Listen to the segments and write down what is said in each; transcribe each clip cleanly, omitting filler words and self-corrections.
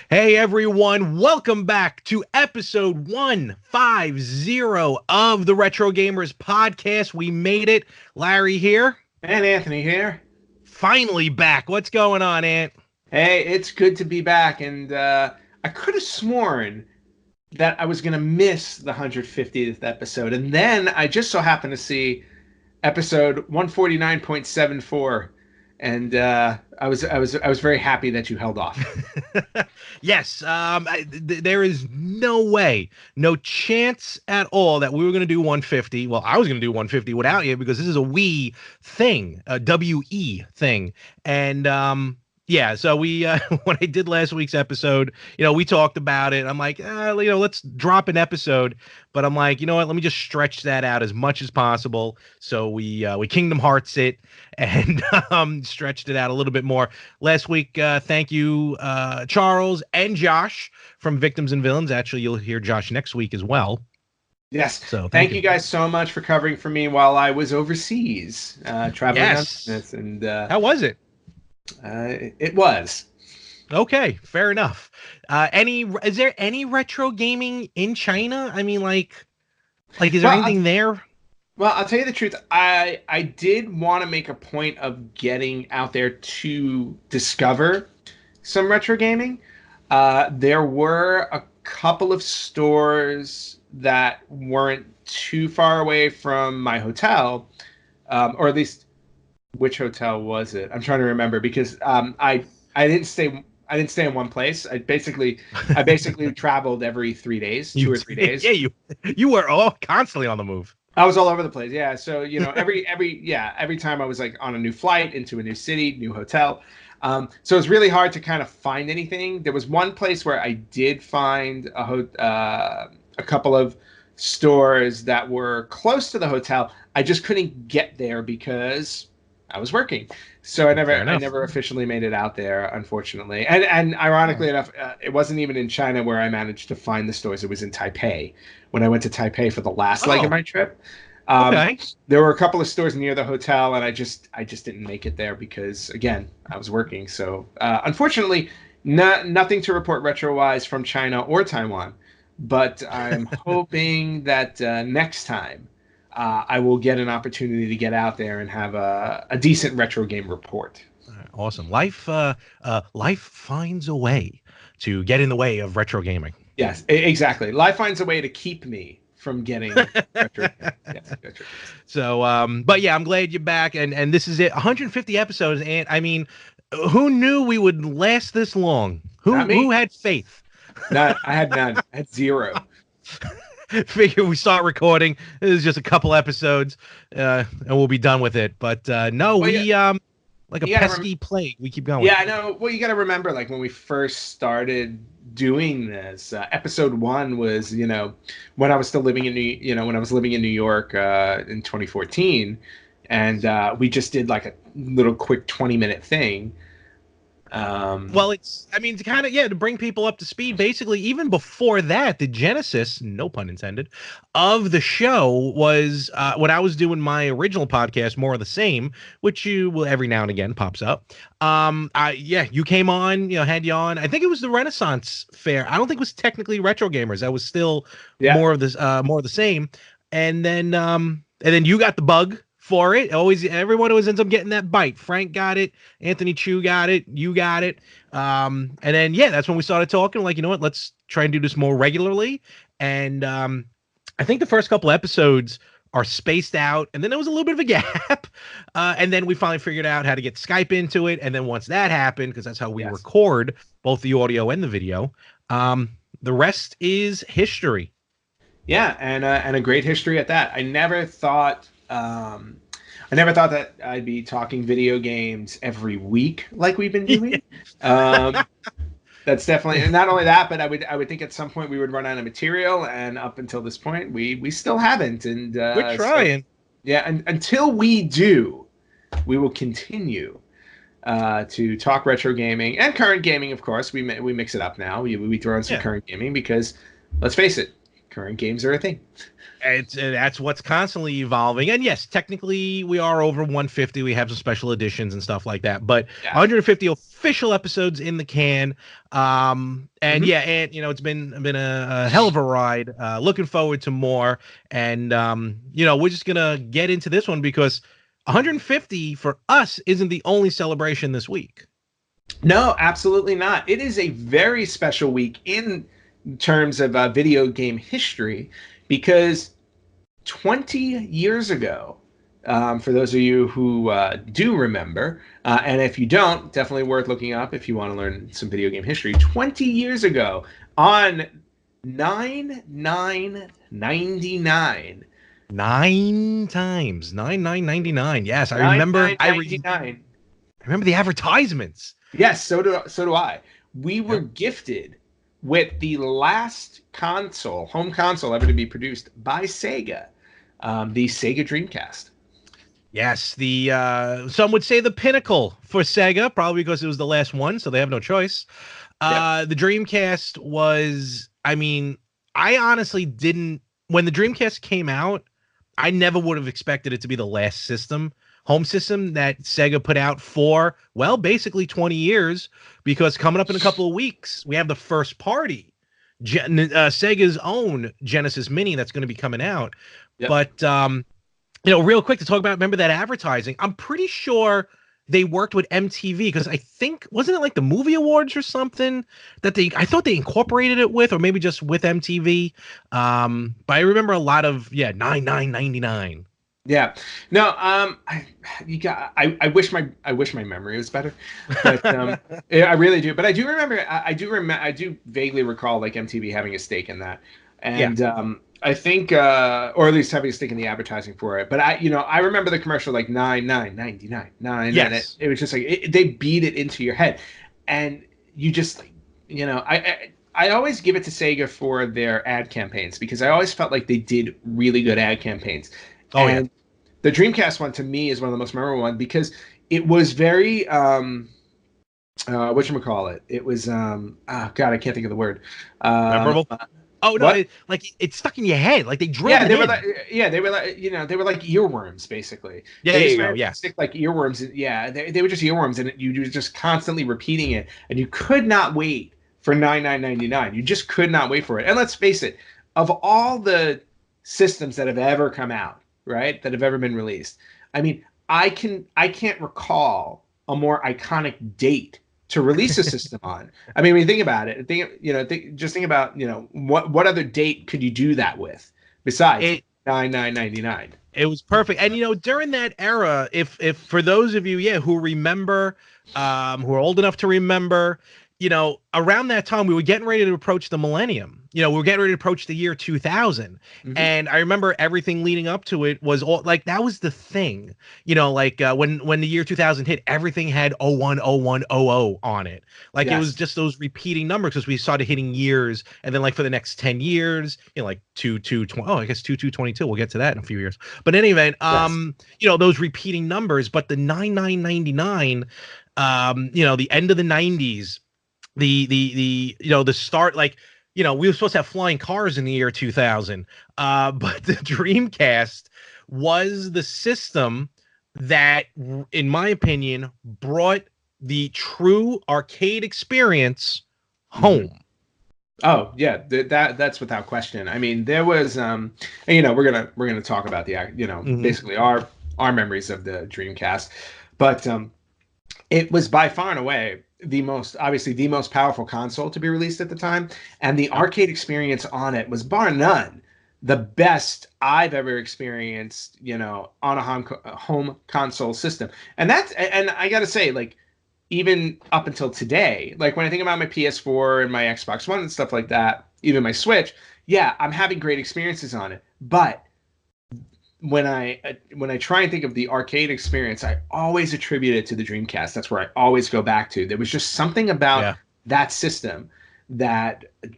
Hey everyone, welcome back to episode 150 of the Retro Gamers podcast. We made it. Larry here. And Anthony here. Finally back. What's going on, Ant? Hey, it's good to be back. And I could have sworn that I was going to miss the 150th episode. And then I just so happened to see episode 149.74. And I was very happy that you held off. Yes, there is no way, no chance at all that we were going to do 150. Well, I was going to do 150 without you because this is a we thing, a WE thing. And yeah, so we when I did last week's episode, we talked about it. I'm like, let's drop an episode, but I'm like, you know what? Let me just stretch that out as much as possible. So we Kingdom Hearts it and stretched it out a little bit more. Last week, thank you, Charles and Josh from Victims and Villains. Actually, you'll hear Josh next week as well. Yes. So thank you guys so much for covering for me while I was overseas traveling. Yes. On this. And how was it? It was. Okay, fair enough. Is there any retro gaming in China? I mean, like is there anything there? Well, I'll tell you the truth. I did want to make a point of getting out there to discover some retro gaming. There were a couple of stores that weren't too far away from my hotel, or at least. Which hotel was it? I'm trying to remember because I didn't stay in one place. I basically traveled every 3 days, 2 or 3 days. Yeah, you were all constantly on the move. I was all over the place. Yeah, so every time I was like on a new flight into a new city, new hotel. So it's really hard to kind of find anything. There was one place where I did find a couple of stores that were close to the hotel. I just couldn't get there because I was working, so I never officially made it out there, unfortunately. And ironically enough, it wasn't even in China where I managed to find the stores. It was in Taipei when I went to Taipei for the last leg of my trip. Okay. There were a couple of stores near the hotel, and I just didn't make it there because again I was working. So unfortunately, nothing to report retro-wise from China or Taiwan. But I'm hoping that next time. I will get an opportunity to get out there and have a decent retro game report. Awesome. Life finds a way to get in the way of retro gaming. Yes, exactly. Life finds a way to keep me from getting retro gaming. Yes, retro. So, but yeah, I'm glad you're back. And this is it. 150 episodes. And I mean, who knew we would last this long? Who had faith? I had none. I had zero. Figure we start recording. This is just a couple episodes, and we'll be done with it. But no, like a pesky plague, we keep going. Yeah, I know. Well, you got to remember, like when we first started doing this, episode 1 was, when I was still living in New York in 2014, and we just did like a little quick 20-minute thing. Well, to kind of, to bring people up to speed, basically, even before that, the genesis, no pun intended, of the show was when I was doing my original podcast, More of the Same, which you will every now and again pops up. You came on, had you on. I think it was the Renaissance Fair. I don't think it was technically Retro Gamers. I was still more of the same. And then you got the bug for it. Everyone always ends up getting that bite. Frank got it, Anthony Chu got it, you got it. And then that's when we started talking, like, you know what, let's try and do this more regularly. And I think the first couple episodes are spaced out, and then there was a little bit of a gap. And then we finally figured out how to get Skype into it. And then once that happened, because that's how we record both the audio and the video, the rest is history. Yeah, and a great history at that. I never thought that I'd be talking video games every week like we've been doing. That's definitely, and not only that, but I would think at some point we would run out of material, and up until this point, we still haven't. And we're trying. So, and until we do, we will continue to talk retro gaming and current gaming. Of course, we mix it up now. We throw in some current gaming because, let's face it, current games are a thing. That's what's constantly evolving. And yes, technically we are over 150. We have some special editions and stuff like that, but 150 official episodes in the can. And yeah, and it's been a hell of a ride. Looking forward to more. And we're just gonna get into this one because 150 for us isn't the only celebration this week. No, absolutely not. It is a very special week in terms of video game history because 20 years ago, for those of you who do remember, and if you don't, definitely worth looking up if you want to learn some video game history. 20 years ago, on 9/9/99. 9 times 9/9/99. Yes, I remember. I remember the advertisements. Yes, so do I. We were gifted with the last home console ever to be produced by Sega, the Sega Dreamcast. Yes, some would say the pinnacle for Sega, probably because it was the last one, so they have no choice. The Dreamcast was, I honestly didn't, when the Dreamcast came out, I never would have expected it to be the last home system that Sega put out for, well, basically 20 years, because coming up in a couple of weeks, we have the first party, Sega's own Genesis Mini that's going to be coming out. But, real quick to talk about, remember that advertising? I'm pretty sure they worked with MTV because I think, wasn't it like the movie awards or something that I thought they incorporated it with, or maybe just with MTV. But I remember a lot of, 9/9/99. Yeah, no, I wish my memory was better, but I really do. But I do remember, I do vaguely recall like MTV having a stake in that, and I think, or at least having a stake in the advertising for it. But I remember the commercial like 9/9/99. Yes, it was just like they beat it into your head, and you just, I always give it to Sega for their ad campaigns because I always felt like they did really good ad campaigns. And the Dreamcast one to me is one of the most memorable ones because it was very whatchamacallit. It was God, I can't think of the word. Memorable? Oh no, it stuck in your head. Like they drilled it in. They were like earworms basically. Yeah, there you go. Yeah. Stick like earworms. Yeah, they were just earworms, and you were just constantly repeating it, and you could not wait for 9/9/99. You just could not wait for it. And let's face it, of all the systems that have ever come out, right, that have ever been released, I can't recall a more iconic date to release a system on. When you think about it, think about what other date could you do that with besides 9/9/99? It was perfect. And during that era, if for those of you who remember, who are old enough to remember, around that time we were getting ready to approach the millennium. We were getting ready to approach the year 2000. And I remember everything leading up to it was all like, that was the thing, when the year 2000 hit, everything had 01/01/00 on it. Like it was just those repeating numbers because we started hitting years. And then like for the next 10 years, like 2220, I guess 2222, we'll get to that in a few years. But in any event, those repeating numbers, but the 9/9/99, the end of the 90s, the start, like, we were supposed to have flying cars in the year 2000, but the Dreamcast was the system that, in my opinion, brought the true arcade experience home. Oh yeah, that's without question. There was, we're gonna talk about the, basically our memories of the Dreamcast, but it was by far and away the most powerful console to be released at the time, and the arcade experience on it was bar none the best I've ever experienced, on a home console system. And I gotta say, like, even up until today, like when I think about my PS4 and my Xbox One and stuff like that, even my Switch, I'm having great experiences on it. But when I try and think of the arcade experience, I always attribute it to the Dreamcast. That's where I always go back to. There was just something about that system that it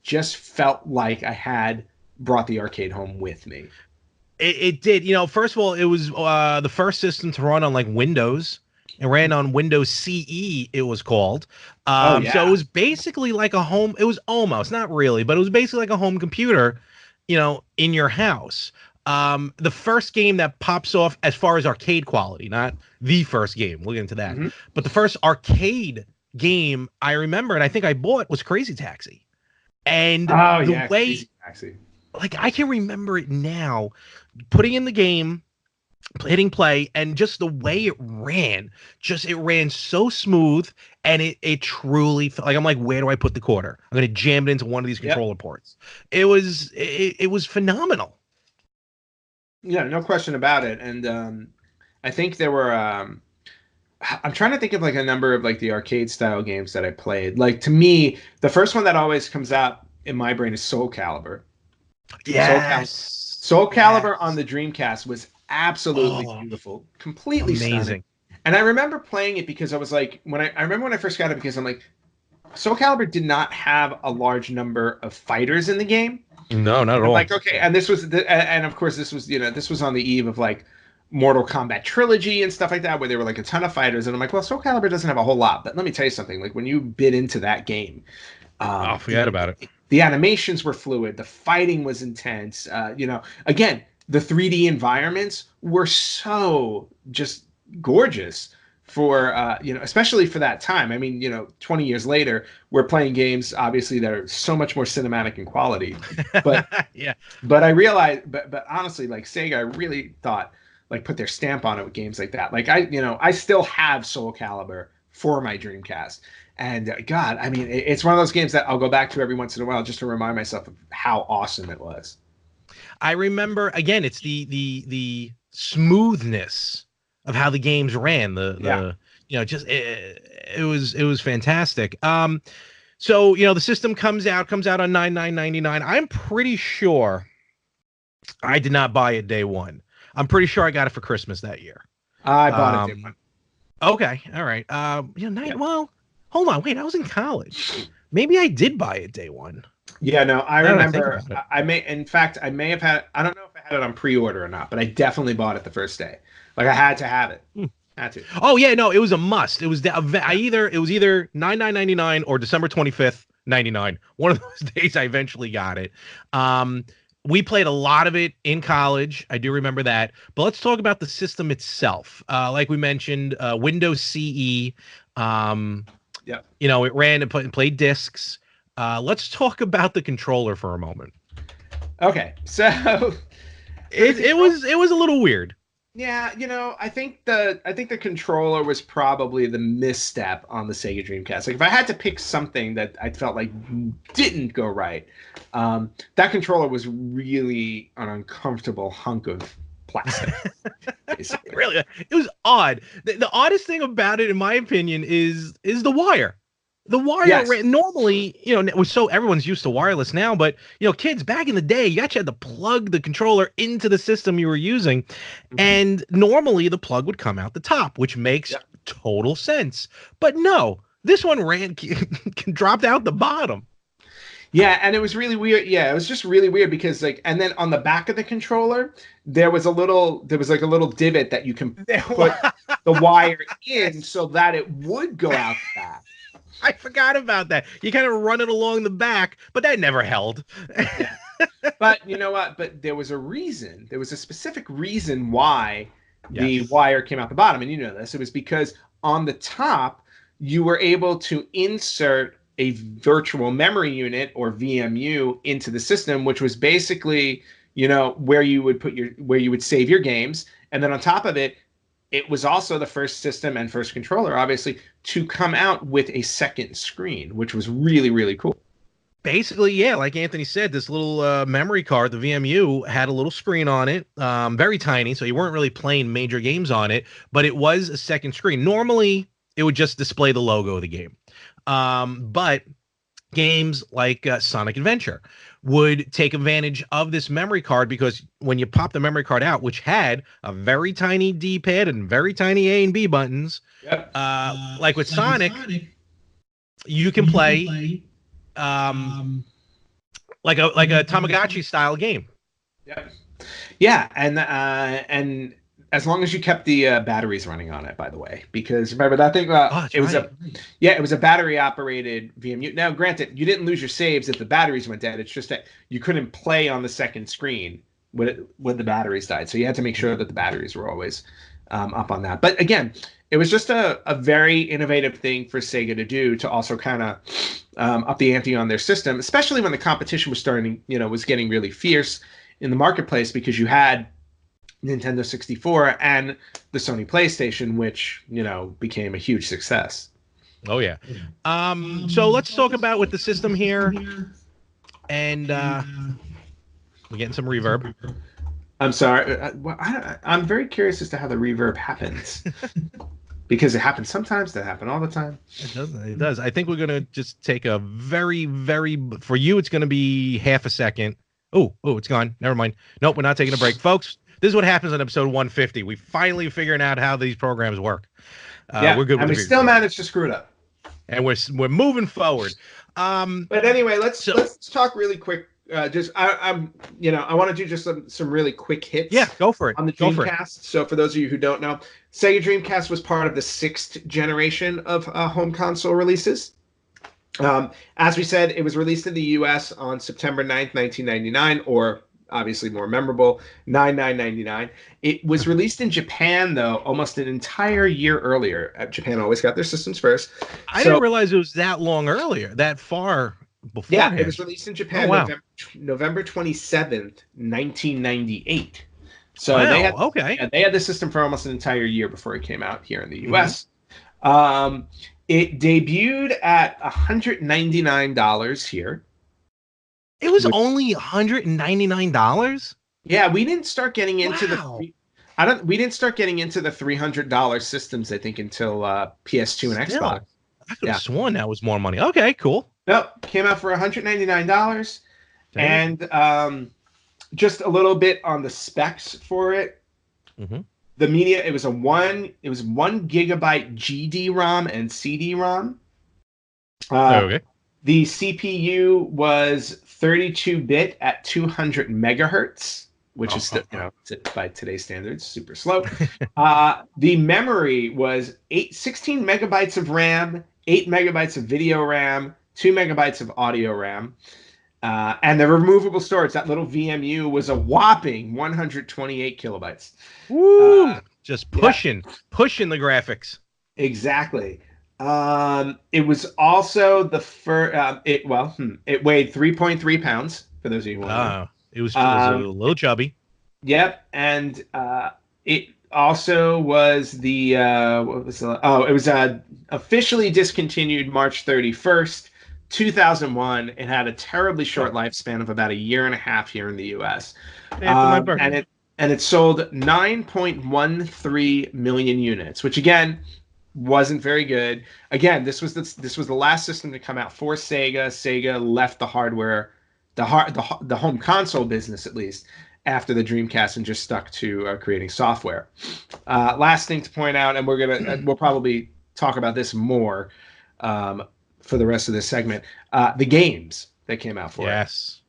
just felt like I had brought the arcade home with me. It did. First of all, it was the first system to run on like Windows. It ran on Windows CE, it was called. Oh So it yeah. was basically like a home. It was almost, not really, but it was basically like a home computer, in your house. The first game that pops off as far as arcade quality, not the first game, we'll get into that, Hmm. but the first arcade game I remember, and I think I bought, was Crazy Taxi. And Oh the yeah, way, Crazy Taxi. like, I can remember it now, putting in the game, hitting play, and just the way it ran so smooth, and it truly felt like, I'm like, where do I put the quarter? I'm gonna jam it into one of these Yep. controller ports. It was phenomenal. Yeah, no question about it. And I think there were. I'm trying to think of like a number of like the arcade style games that I played. Like to me, the first one that always comes out in my brain is Soul Calibur. Soul Calibur. Yes, Soul Calibur on yes. the Dreamcast was absolutely Oh, beautiful, completely stunning. amazing. And I remember playing it because I was like, I remember when I first got it because I'm like, Soul Calibur did not have a large number of fighters in the game. No, not at I'm all. like, okay, and and of course this was, this was on the eve of like Mortal Kombat trilogy and stuff like that, where there were like a ton of fighters, and I'm like, well, Soul Calibur doesn't have a whole lot, but let me tell you something. Like when you bit into that game, Oh, forget about it. the animations were fluid, the fighting was intense. Again, the 3D environments were so just gorgeous for especially for that time. I mean, 20 years later, we're playing games obviously that are so much more cinematic in quality, but Yeah. but I realized, but honestly, like Sega, I really thought like put their stamp on it with games like that. Like I still have Soul Calibur for my Dreamcast, and God, I mean, it's one of those games that I'll go back to every once in a while just to remind myself of how awesome it was. I remember, again, it's the smoothness of how the games ran. Yeah. Just it was fantastic. So the system comes out on 9/9/99. I'm pretty sure I did not buy it day one. I'm pretty sure I got it for Christmas that year. I bought it day one. Um, okay, all right. Yeah. Well, hold on, wait, I was in college. Maybe I did buy it day one. Yeah, no, I Now that I think remember. about it. I may, in fact, I may have had. I don't know if I had it on pre-order or not, but I definitely bought it the first day. Like I had to have it. Hmm. Had to. Oh yeah, no, it was a must. It was Yeah. it was either 9/9/99 or December 25th 99. One of those days I eventually got it. Um, we played a lot of it in college. I do remember that. But let's talk about the system itself. Like we mentioned, Windows CE. Um, Yeah. it ran and played discs. Let's talk about the controller for a moment. Okay. So for the It control, was a little weird. yeah, I think the controller was probably the misstep on the Sega Dreamcast. Like if I had to pick something that I felt like didn't go right, that controller was really an uncomfortable hunk of plastic, basically. Really, it was odd. The oddest thing about it, in my opinion, is the wire. The wire Yes. normally, it was, so everyone's used to wireless now, but kids back in the day, you actually had to plug the controller into the system you were using, Mhm. and normally the plug would come out the top, which makes Yeah. total sense. But no, this one dropped out the bottom. Yeah, and it was really weird. Yeah, it was just really weird because like, and then on the back of the controller, there was like a little divot that you can put the wire in so that it would go out the back. I forgot about that. You kind of run it along the back, but that never held. Yeah. But you know what? But there was a reason. There was a specific reason why the Yes. wire came out the bottom, and you know this. It was because on the top you were able to insert a virtual memory unit or VMU into the system, which was basically where you would where you would save your games, and then on top of it, it was also the first system and first controller, obviously, to come out with a second screen, which was really really cool. Basically, yeah, like Anthony said, this little memory card, the VMU, had a little screen on it, very tiny, so you weren't really playing major games on it, but it was a second screen. Normally, it would just display the logo of the game. But games like Sonic Adventure would take advantage of this memory card, because when you pop the memory card out, which had a very tiny D-pad and very tiny A and B buttons, Yep. like with Sonic, you can play um, like a Tamagotchi style game. Yep. Yeah, and As long as you kept the batteries running on it, by the way, because remember that thing. That's It was right. it was a battery operated VMU. Now, granted, you didn't lose your saves if the batteries went dead. It's just that you couldn't play on the second screen when the batteries died. So you had to make sure that the batteries were always up on that. But again, it was just a very innovative thing for Sega to do to also kind of up the ante on their system, especially when the competition was starting, was getting really fierce in the marketplace because you had Nintendo 64 and the Sony PlayStation, which, became a huge success. Oh yeah. So let's talk about with the system here, and we're getting some reverb. I'm sorry. I'm very curious as to how the reverb happens. Because it happens sometimes, that happen all the time. It does. It does. I think we're gonna just take a very, very. For you, it's gonna be half a second. Oh, it's gone. Never mind. Nope, we're not taking a break, folks. This is what happens on episode 150. We finally figuring out how these programs work. We're good. And we still managed to screw it up. And we're moving forward. But anyway, let's talk really quick. I want to do just some really quick hits. Yeah, go for it. On the Dreamcast. So for those of you who don't know, Sega Dreamcast was part of the 6th generation of home console releases. As we said, it was released in the U.S. on September 9th, 1999, or obviously more memorable, 9/9/99. It was released in Japan, though, almost an entire year earlier. Japan always got their systems first. I didn't realize it was that long earlier, that far before. Yeah, it was released in Japan November 27th, 1998. So they had the system for almost an entire year before it came out here in the U.S. It debuted at $199 here. It was only $199. Yeah, we didn't start getting into we didn't start getting into the $300 systems, I think, until PS2 and Xbox. I could have sworn that was more money. Okay, cool. Nope, came out for $199. And just a little bit on the specs for it. The media, it was 1 gigabyte GD-ROM and CD-ROM. Okay. The CPU was 32-bit at 200 megahertz, which is still, by today's standards, super slow. The memory was 16 megabytes of RAM, 8 megabytes of video RAM, 2 megabytes of audio RAM. And the removable storage, that little VMU, was a whopping 128 kilobytes. Woo! Just pushing the graphics. Exactly. It was also the first. It weighed 3.3 pounds. For those of you who want to know. It was a little chubby. Yep, and it also was the it was officially discontinued March 31st, 2001. It had a terribly short lifespan of about a year and a half here in the U.S. And it sold 9.13 million units, which again wasn't very good. Again, this was the last system to come out for Sega. Sega left the hardware, the home console business at least, after the Dreamcast and just stuck to creating software. Last thing to point out, and we'll probably talk about this more for the rest of this segment. The games that came out for it. Yes.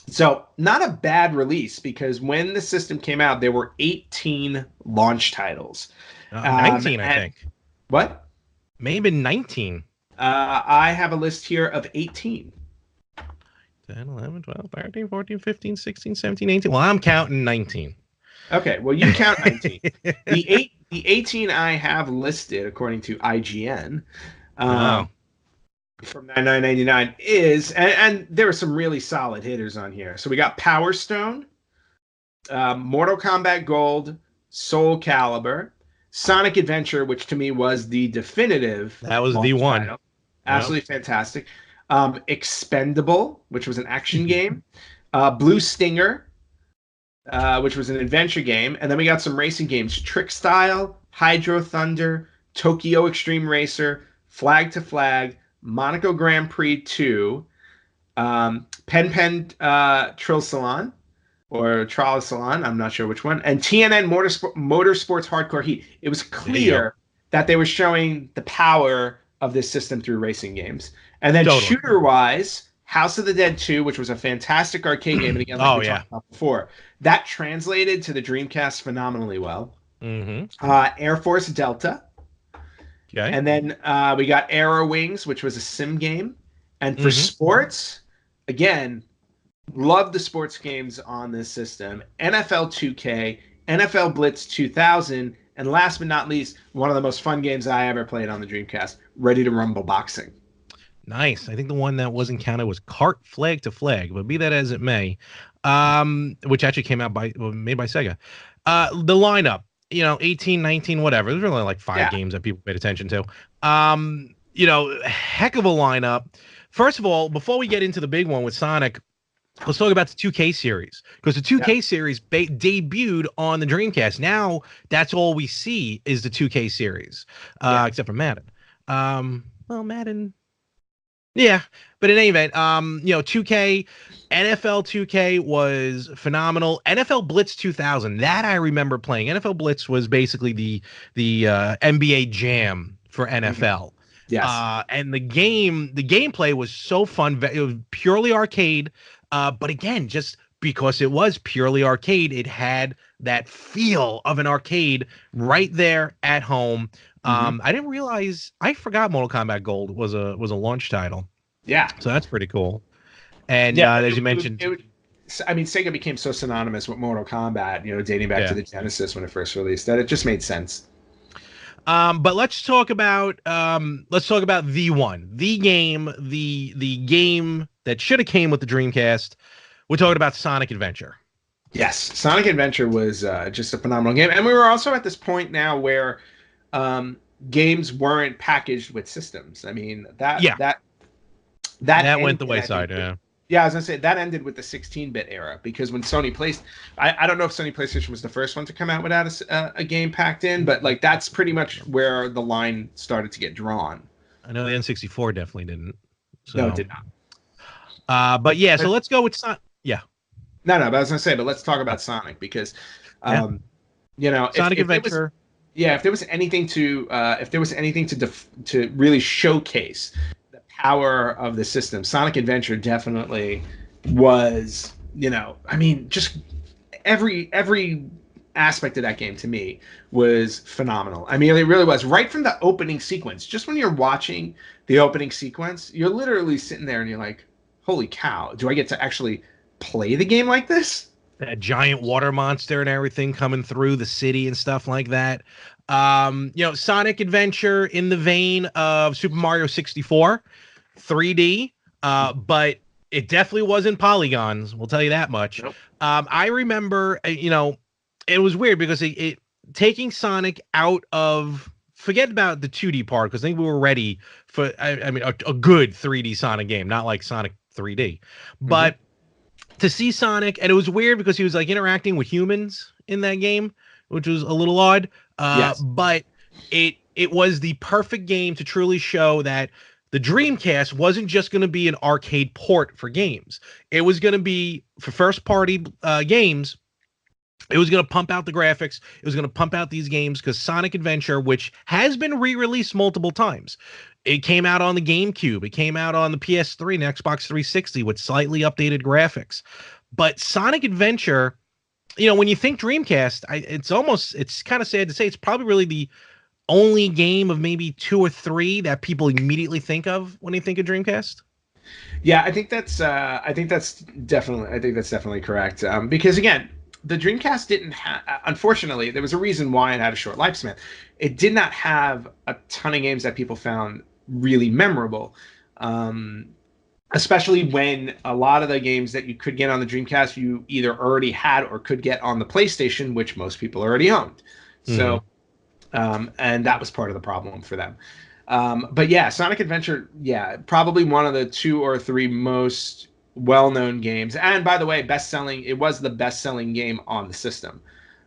So not a bad release, because when the system came out, there were 18 launch titles. 19, I think. What? Maybe 19. I have a list here of 18. 10, 11, 12, 13, 14, 15, 16, 17, 18. Well, I'm counting 19. Okay, well, you count 19. The 18 I have listed, according to IGN, from 9/9/99 is, and there were some really solid hitters on here. So we got Power Stone, Mortal Kombat Gold, Soul Calibur, Sonic Adventure, which to me was the definitive. That was the one. Title. Absolutely fantastic. Expendable, which was an action game. Blue Stinger, which was an adventure game. And then we got some racing games. Trick Style, Hydro Thunder, Tokyo Extreme Racer, Flag to Flag, Monaco Grand Prix 2, Pen Trill Salon, or Trial Salon, I'm not sure which one, and TNN Motorsports Hardcore Heat. It was clear that they were showing the power of this system through racing games. And then shooter-wise, House of the Dead 2, which was a fantastic arcade game, and again, like we talked about before, that translated to the Dreamcast phenomenally well. Mm-hmm. Air Force Delta, Okay. and then we got Arrow Wings, which was a sim game. And for Mm-hmm. sports, again, love the sports games on this system. NFL 2K, NFL Blitz 2000, and last but not least, one of the most fun games I ever played on the Dreamcast, Ready to Rumble Boxing. Nice. I think the one that wasn't counted was Cart Flag to Flag, but be that as it may, which actually came out made by Sega. The lineup, 18, 19, whatever. There's really like five Yeah. games that people paid attention to. Heck of a lineup. First of all, before we get into the big one with Sonic, let's talk about the 2K series, because the 2K series debuted on the Dreamcast. Now that's all we see is the 2K series, except for Madden. Well, Madden. Yeah, but in any event, 2K, NFL 2K was phenomenal. NFL Blitz 2000, that I remember playing. NFL Blitz was basically the NBA Jam for NFL. Yes. And the gameplay was so fun. It was purely arcade, but again, just because it was purely arcade, it had that feel of an arcade right there at home. I didn't realize, I forgot Mortal Kombat Gold was a launch title. Yeah. So that's pretty cool. And Yeah, as you mentioned, I mean, Sega became so synonymous with Mortal Kombat, dating back to the Genesis when it first released, that it just made sense. But let's talk about the one, the game that should have came with the Dreamcast. We're talking about Sonic Adventure. Yes, Sonic Adventure was just a phenomenal game, and we were also at this point now where games weren't packaged with systems. I mean, that went the wayside. Yeah, I was gonna say that ended with the 16-bit era, because when Sony placed, I don't know if Sony PlayStation was the first one to come out without a game packed in, but like that's pretty much where the line started to get drawn. I know the N64 definitely didn't. So. No, it did not. But yeah, so let's go with Sonic. Yeah. No, but I was gonna say, but let's talk about Sonic, because, Sonic Adventure. If there was anything to to really showcase the power of the system, Sonic Adventure definitely was. I mean, just every aspect of that game to me was phenomenal. I mean, it really was. Right from the opening sequence, just when you're watching the opening sequence, you're literally sitting there and you're like, "Holy cow! Do I get to actually play the game like this?" That giant water monster and everything coming through the city and stuff like that. Sonic Adventure in the vein of Super Mario 64, 3D, but it definitely wasn't polygons. We'll tell you that much. Nope. I remember, it was weird because it taking Sonic out of, forget about the 2D part, because I think we were ready for, a good 3D Sonic game, not like Sonic 3D, but to see Sonic, and it was weird because he was like interacting with humans in that game, which was a little odd. Yes. But it was the perfect game to truly show that the Dreamcast wasn't just going to be an arcade port for games. It was going to be for first party games. It was going to pump out the graphics. It was going to pump out these games, because Sonic Adventure, which has been re-released multiple times, it came out on the GameCube. It came out on the PS3 and Xbox 360 with slightly updated graphics. But Sonic Adventure, when you think Dreamcast, it's kind of sad to say, it's probably really the only game of maybe 2 or 3 that people immediately think of when they think of Dreamcast. Yeah, I think that's definitely correct. Because again, the Dreamcast didn't have, unfortunately, there was a reason why it had a short lifespan. It did not have a ton of games that people found really memorable. Especially when a lot of the games that you could get on the Dreamcast, you either already had or could get on the PlayStation, which most people already owned. So, and that was part of the problem for them. But yeah, Sonic Adventure, probably one of the 2 or 3 most well-known games. And by the way, it was the best-selling game on the system.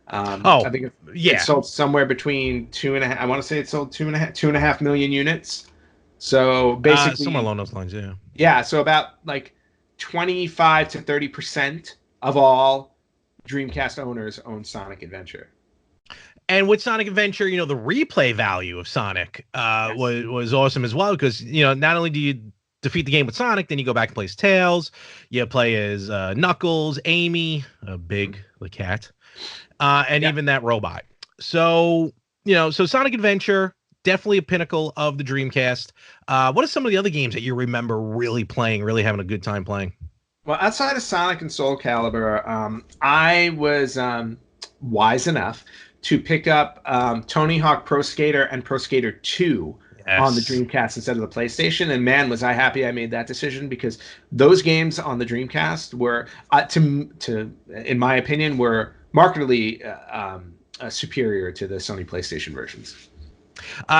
I think it sold somewhere between 2.5. I want to say it sold 2.5 million units. So basically, somewhere along those lines, yeah. Yeah, so about like 25 to 30% of all Dreamcast owners own Sonic Adventure. And with Sonic Adventure, the replay value of Sonic was awesome as well, because not only do you defeat the game with Sonic, then you go back and play as Tails, you play as Knuckles, Amy, the cat, and even that robot. So, so Sonic Adventure, definitely a pinnacle of the Dreamcast. What are some of the other games that you remember really playing, really having a good time playing? Well, outside of Sonic and Soul Calibur, I was wise enough to pick up Tony Hawk Pro Skater and Pro Skater 2 on the Yes. Dreamcast instead of the PlayStation. And man, was I happy I made that decision, because those games on the Dreamcast were, in my opinion, were markedly superior to the Sony PlayStation versions.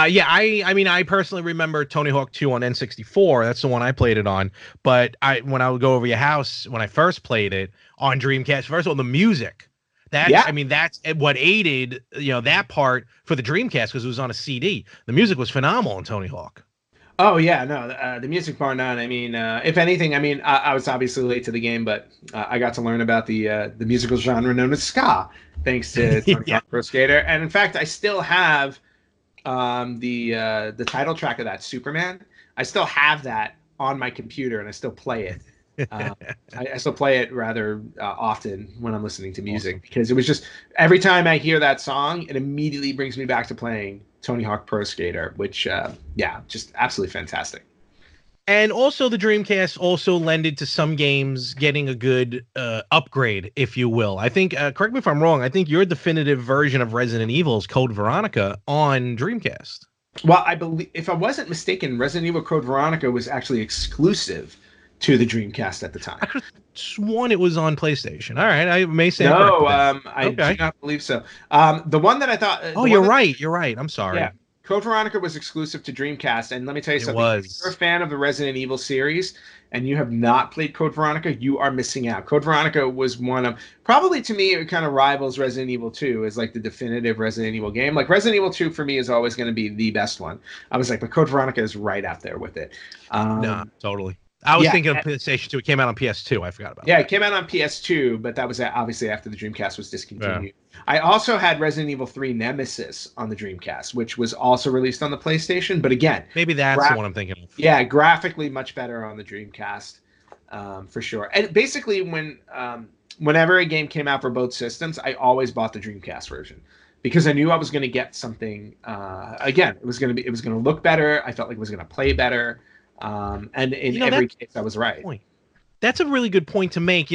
Yeah, I mean, I personally remember Tony Hawk 2 on N64. That's the one I played it on. But when I would go over your house when I first played it on Dreamcast, first of all, the music. Yeah. I mean, that's what aided, that part for the Dreamcast, because it was on a CD. The music was phenomenal in Tony Hawk. Oh yeah, no, the music bar none. I mean, if anything, I mean, I was obviously late to the game, but I got to learn about the musical genre known as ska, thanks to Tony Yeah. Hawk Pro Skater. And in fact, I still have the title track of that, Superman. I still have that on my computer, and I still play it. Uh, I still play it rather often when I'm listening to music, Awesome. because it was just every time I hear that song, it immediately brings me back to playing Tony Hawk Pro Skater, which yeah, just absolutely fantastic. And also the Dreamcast also lended to some games getting a good upgrade, if you will. I think, correct me if I'm wrong, I think your definitive version of Resident Evil is Code Veronica on Dreamcast. Well, I believe, if I wasn't mistaken, Resident Evil Code Veronica was actually exclusive to the Dreamcast at the time. I could have sworn it was on PlayStation. All right, I may stand No, corrected then. I do Okay. not believe so. The one that I thought, Oh, the you're one that, right. You're right. I'm sorry. yeah, Code Veronica was exclusive to Dreamcast. And let me tell you It something: if you're a was. fan of the Resident Evil series and you have not played Code Veronica, you are missing out. Code Veronica was one of, probably to me, it kind of rivals Resident Evil 2 as like the definitive Resident Evil game. Like Resident Evil 2 for me is always going to be the best one. I was like, but Code Veronica is right out there with it. No, totally. I was Yeah, thinking of PlayStation 2. It came out on PS2. I forgot about yeah, that. it came out on PS2, but that was obviously after the Dreamcast was Yeah. discontinued. I also had Resident Evil 3 Nemesis on the Dreamcast, which was also released on the PlayStation. But again, Maybe that's the one I'm thinking of. yeah, graphically much better on the Dreamcast, for sure. And basically, whenever a game came out for both systems, I always bought the Dreamcast version, because I knew I was going to get something. Again, it was going to look better. I felt like it was going to play better. And in every case, I was right. Point. That's a really good point to make.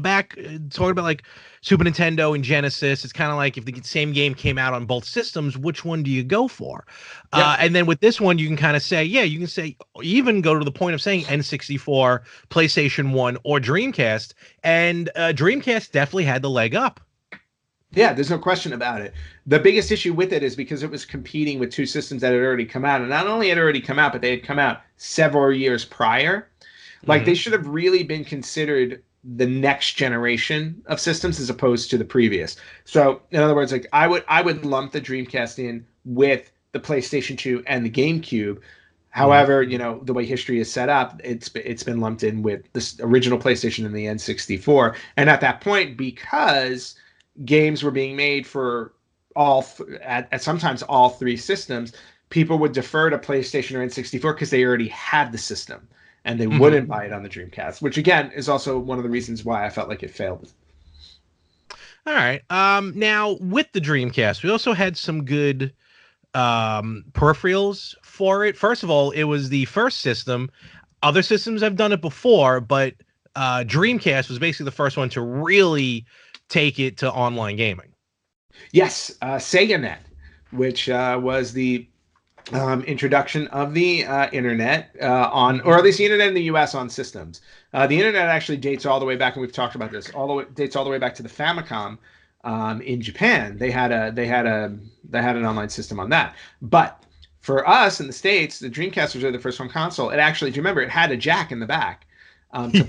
Back talking about like Super Nintendo and Genesis, it's kind of like if the same game came out on both systems, which one do you go for? Yep. And then with this one, you can kind of say, yeah, you can say, even go to the point of saying N64, PlayStation 1, or Dreamcast. And Dreamcast definitely had the leg up. Yeah, there's no question about it. The biggest issue with it is because it was competing with two systems that had already come out. And not only had already come out, but they had come out several years prior. Like, they should have really been considered the next generation of systems as opposed to the previous. So, in other words, like I would lump the Dreamcast in with the PlayStation 2 and the GameCube. However, the way history is set up, it's been lumped in with this original PlayStation and the N64. And at that point, because games were being made for at sometimes all three systems, people would defer to PlayStation or N64 because they already had the system, and they wouldn't buy it on the Dreamcast, which again is also one of the reasons why I felt like it failed. All right. Now with the Dreamcast, we also had some good peripherals for it. First of all, it was the first system. Other systems have done it before, but Dreamcast was basically the first one to really take it to online gaming. Yes, SegaNet, which was the introduction of the internet or at least the internet in the U.S. on systems. The internet actually dates all the way back, and we've talked about this. Dates all the way back to the Famicom in Japan. They had an online system on that. But for us in the States, the Dreamcast was really the first home console. It actually, do you remember, it had a jack in the back to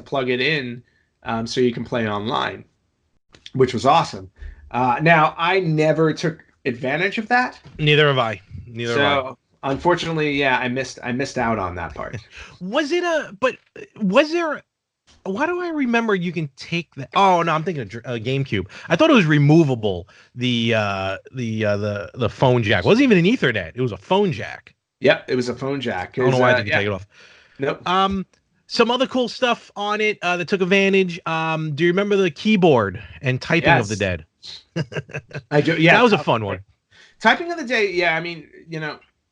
plug it in. So you can play online, which was awesome. Now, I never took advantage of that. Neither have I. Unfortunately, yeah, I missed out on that part. Was there? Why do I remember you can take that? Oh no, I'm thinking of GameCube. I thought it was removable. The phone jack. It wasn't even an Ethernet. It was a phone jack. Yep, it was a phone jack. I don't know why I didn't take it off. Nope. Some other cool stuff on it that took advantage. Do you remember the keyboard and typing of the dead? I do. Yeah, That was a fun one. typing of the day. Yeah, I mean,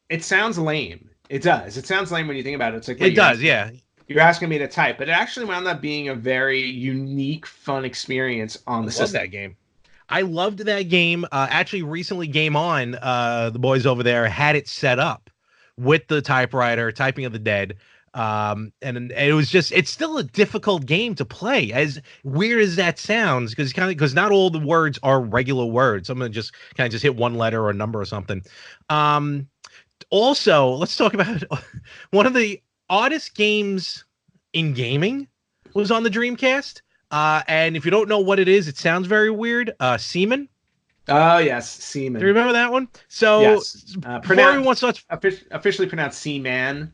it sounds lame. It does. It sounds lame when you think about it. It's like, It wait, does, yeah. you're asking me to type, but it actually wound up being a very unique, fun experience on I the love system. that game. I loved that game. Actually, recently, Game On, the boys over there had it set up with the typewriter, Typing of the Dead. And it was just, it's still a difficult game to play, as weird as that sounds, because not all the words are regular words. Some of them just kind of just hit one letter or a number or something. Um, Also, let's talk about one of the oddest games in gaming was on the Dreamcast. And if you don't know what it is, it sounds very weird. Seaman. Oh yes, Do you Seaman. remember that one? So Yes, before everyone starts, officially pronounced Seaman.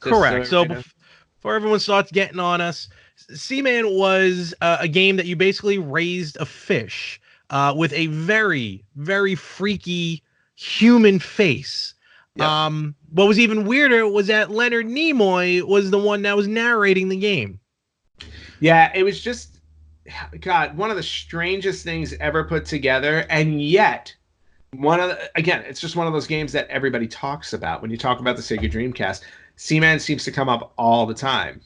Just so correct. So everybody knows. before everyone starts getting on us, Seaman was a game that you basically raised a fish with a very, very freaky human face. Yep. What was even weirder was that Leonard Nimoy was the one that was narrating the game. Yeah, it was just, God, one of the strangest things ever put together, and yet again, it's just one of those games that everybody talks about when you talk about the Sega Dreamcast. Seaman seems to come up all the time.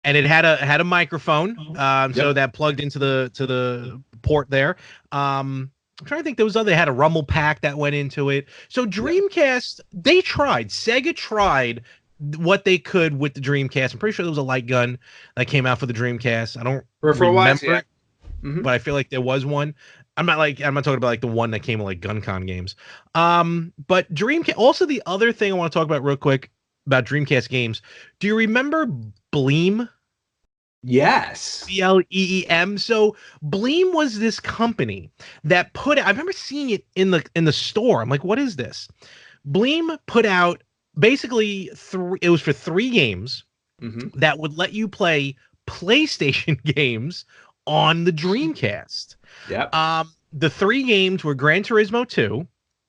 And it had a microphone, so Yep. that plugged into the port there. I'm trying to think. They had a rumble pack that went into it. So Yep. Dreamcast, Sega tried what they could with the Dreamcast. I'm pretty sure there was a light gun that came out for the Dreamcast. I don't Peripheral wise, remember yeah. it, Mm-hmm. but I feel like there was one. I'm not talking about like the one that came with like GunCon games. But Dreamcast. Also, the other thing I want to talk about real quick about Dreamcast games. Do you remember Bleem? Yes. BLEEM. So Bleem was this company that I remember seeing it in the store. I'm like, what is this? Bleem put out basically it was for 3 games that would let you play PlayStation games on the Dreamcast. Yep. The 3 games were Gran Turismo 2,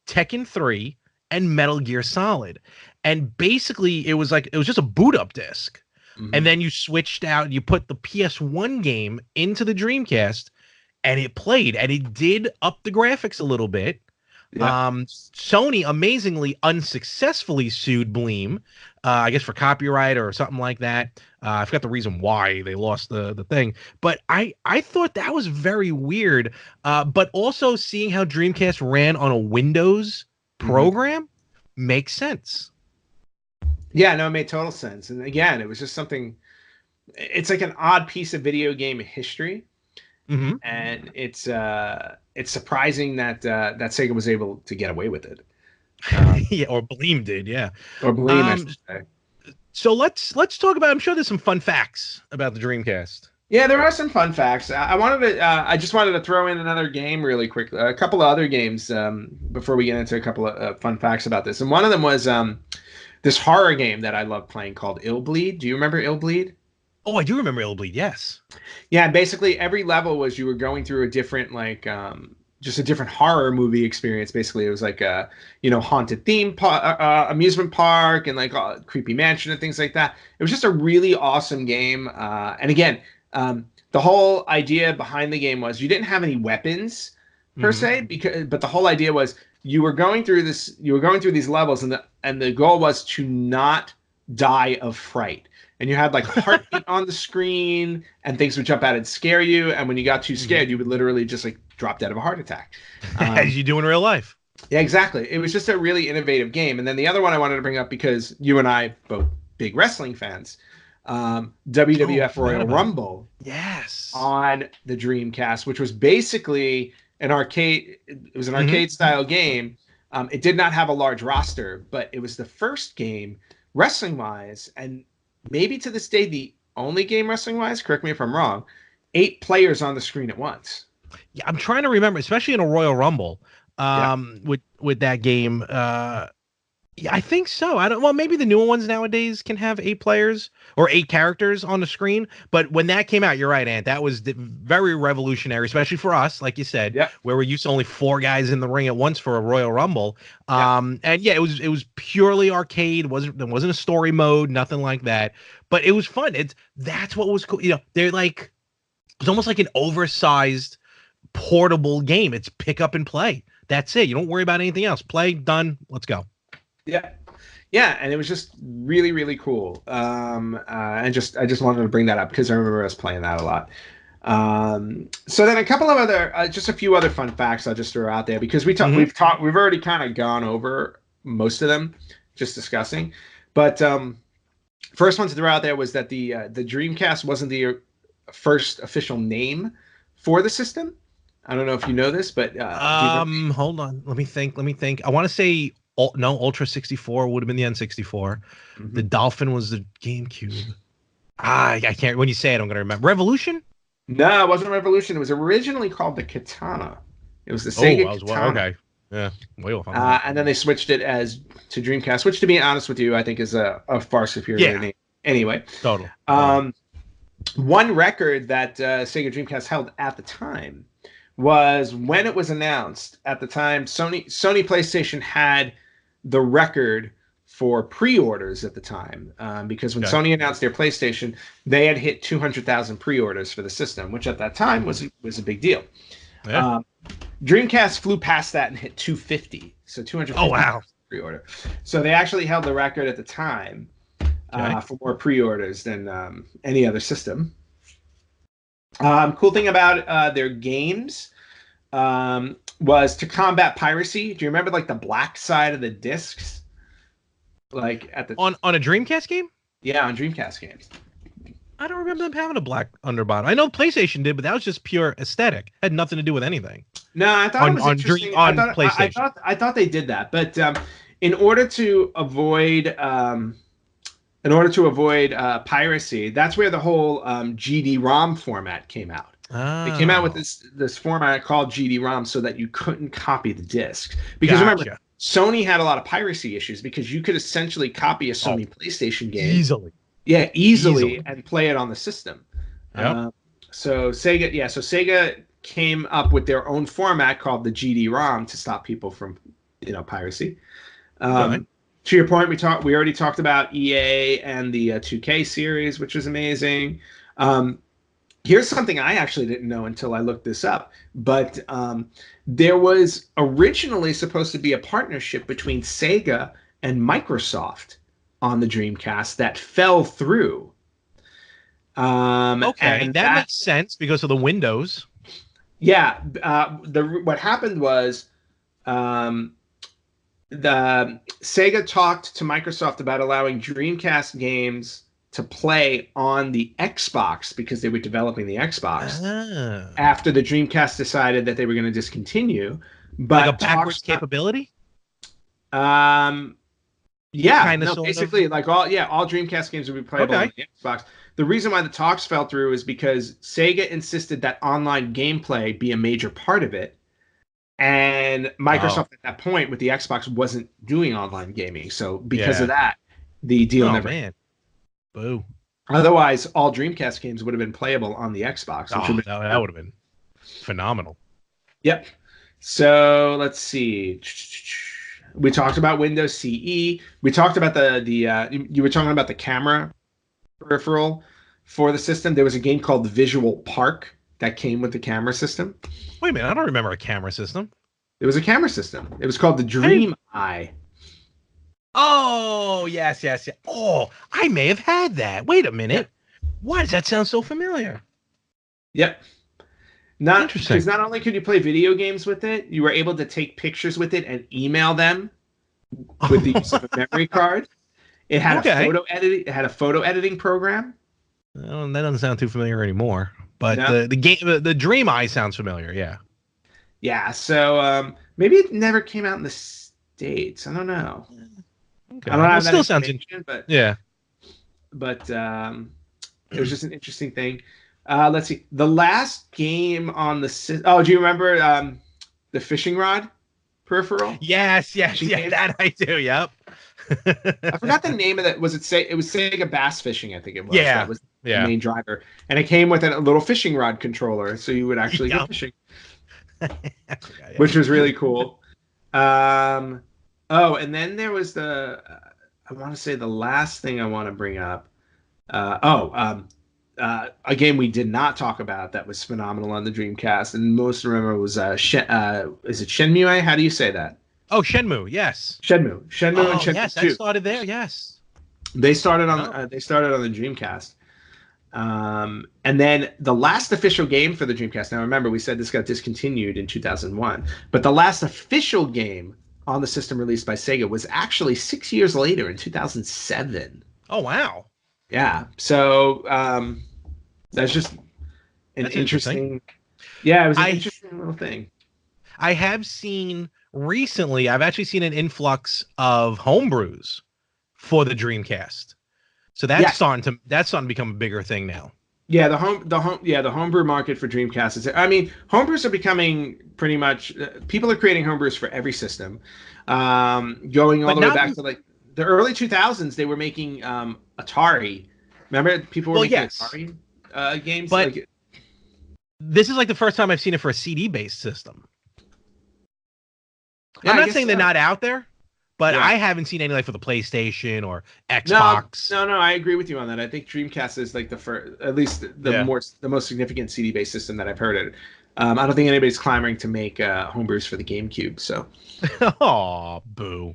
Tekken 3, and Metal Gear Solid. And basically it was just a boot up disc. And then you switched out, you put the PS1 game into the Dreamcast, and it played, and it did up the graphics a little bit. Yeah. Sony amazingly unsuccessfully sued Bleem, I guess for copyright or something like that. I forgot the reason why they lost the thing, but I thought that was very weird. But also seeing how Dreamcast ran on a Windows program makes sense. Yeah, no, it made total sense. And again, it was just something. It's like an odd piece of video game history, and it's surprising that Sega was able to get away with it. Yeah, or Bleem did, yeah. Or Bleem, I should say. So let's talk about. I'm sure there's some fun facts about the Dreamcast. Yeah, there are some fun facts. I just wanted to throw in another game really quick. A couple of other games before we get into a couple of fun facts about this. And one of them was this horror game that I love playing called Illbleed. Do you remember Illbleed? Oh, I do remember Illbleed, yes. Yeah, basically every level was you were going through a different just a different horror movie experience. Basically, it was like a haunted theme park, amusement park, and like a creepy mansion and things like that. It was just a really awesome game. And again, the whole idea behind the game was you didn't have any weapons per se, but the whole idea was you were going through these levels, and the goal was to not die of fright. And you had like heartbeat on the screen, and things would jump out and scare you. And when you got too scared, you would literally just like drop dead of a heart attack, as you do in real life. Yeah, exactly. It was just a really innovative game. And then the other one I wanted to bring up, because you and I both big wrestling fans, WWF Royal Rumble, yes, on the Dreamcast, which was basically an arcade. It was an arcade style game. It did not have a large roster, but it was the first game wrestling wise, and maybe to this day the only game wrestling wise, correct me if I'm wrong, 8 players on the screen at once. Yeah, I'm trying to remember, especially in a Royal Rumble, with that game. Yeah, I think so. Well, maybe the newer ones nowadays can have 8 players or 8 characters on the screen. But when that came out, you're right, Ant. That was very revolutionary, especially for us, like you said, where we're used to only 4 guys in the ring at once for a Royal Rumble. And yeah, it was purely arcade. There wasn't a story mode, nothing like that. But it was fun. That's what was cool. They're like, it was almost like an oversized portable game. It's pick up and play. That's it. You don't worry about anything else. Play, done. Let's go. Yeah. Yeah, and it was just really, really cool. And I just wanted to bring that up because I remember us playing that a lot. So then a couple of other, just a few other fun facts I'll just throw out there because we've already kind of gone over most of them, just discussing. But first one to throw out there was that the Dreamcast wasn't the first official name for the system. I don't know if you know this, but hold on, let me think. I want to say Ultra 64 would have been the N64. Mm-hmm. The Dolphin was the GameCube. I can't. When you say it, I'm gonna remember. Revolution? No, it wasn't Revolution. It was originally called the Katana. It was the Sega Katana. Okay. Yeah. Way off. And then they switched it to Dreamcast, which, to be honest with you, I think is a far superior name. Anyway. Total. One record that Sega Dreamcast held at the time was when it was announced. At the time, Sony PlayStation had the record for pre-orders at the time, because when Sony announced their PlayStation, they had hit 200,000 pre-orders for the system, which at that time was a big deal. Yeah. Dreamcast flew past that and hit 250, so 250. Oh wow! Pre-order. So they actually held the record at the time for more pre-orders than any other system. Cool thing about their games was to combat piracy. Do you remember like the black side of the discs? Like at the on a Dreamcast game? Yeah, on Dreamcast games. I don't remember them having a black underbottom. I know PlayStation did, but that was just pure aesthetic. Had nothing to do with anything. No, I thought it was interesting. PlayStation. I thought they did that, but in order to avoid piracy, that's where the whole GD-ROM format came out. Oh. They came out with this format called GD-ROM so that you couldn't copy the discs. Because remember, Sony had a lot of piracy issues because you could essentially copy a Sony PlayStation game easily. Yeah, easily, and play it on the system. Yep. So Sega came up with their own format called the GD-ROM to stop people from, piracy. To your point, we already talked about EA and the 2K series, which was amazing. Here's something I actually didn't know until I looked this up, but there was originally supposed to be a partnership between Sega and Microsoft on the Dreamcast that fell through. And that makes sense because of the Windows. Yeah. What happened was the Sega talked to Microsoft about allowing Dreamcast games to play on the Xbox because they were developing the Xbox after the Dreamcast decided that they were going to discontinue. But like a backwards capability? Yeah, basically, like all Dreamcast games would be playable on the Xbox. The reason why the talks fell through is because Sega insisted that online gameplay be a major part of it, and Microsoft at that point with the Xbox wasn't doing online gaming. So because of that, the deal never. Man. Boo. Otherwise, all Dreamcast games would have been playable on the Xbox. That would have been phenomenal. Yep. So let's see. We talked about Windows CE. We talked about you were talking about the camera peripheral for the system. There was a game called Visual Park that came with the camera system. Wait a minute, I don't remember a camera system. It was a camera system. It was called the Dream Eye. Oh, yes. Oh, I may have had that. Wait a minute. Why does that sound so familiar? Yep. Interesting. Because not only could you play video games with it, you were able to take pictures with it and email them with the use of a memory card. It had a photo editing program. Well, that doesn't sound too familiar anymore. But the Dream Eye sounds familiar. Yeah. Yeah. So maybe it never came out in the States. I don't know. Okay. I don't know. It still sounds interesting. But it was just an interesting thing. Let's see. The last game on the do you remember the fishing rod peripheral? Yes, that I do. Yep. I forgot the name of that. It was Sega Bass Fishing, I think it was. Yeah. That was the main driver, and it came with a little fishing rod controller, so you would actually go fishing, which was really cool. And then there was I want to say the last thing I want to bring up. a game we did not talk about that was phenomenal on the Dreamcast, and most remember was is it Shenmue? How do you say that? Oh, Shenmue, yes. Shenmue, and Oh, Shenmue yes, that 2. started there. Yes. Yeah. They started on the Dreamcast. And then the last official game for the Dreamcast. Now, remember, we said this got discontinued in 2001, but the last official game on the system released by Sega was actually 6 years later in 2007. Oh, wow. Yeah. So that's just an That's interesting. interesting. Yeah, it was an I interesting little thing. I have seen recently. I've actually seen an influx of homebrews for the Dreamcast. So Yes. that's starting to become a bigger thing now. Yeah, the homebrew market for Dreamcast is. I mean, homebrews are becoming pretty much. People are creating homebrews for every system, going all But the way now, back to like the early 2000s. They were making Atari. Remember, people were well, making yes, Atari games. but Like, this is like the first time I've seen it for a CD-based system. yeah, I'm I not guess saying they're so. not out there, but Yeah. I haven't seen any like for the PlayStation or No, Xbox. no. I agree with you on that. I think Dreamcast is like the first, at least Yeah. the most significant CD-based system that I've heard it. I don't think anybody's clamoring to make homebrews for the GameCube. So. Oh, boo.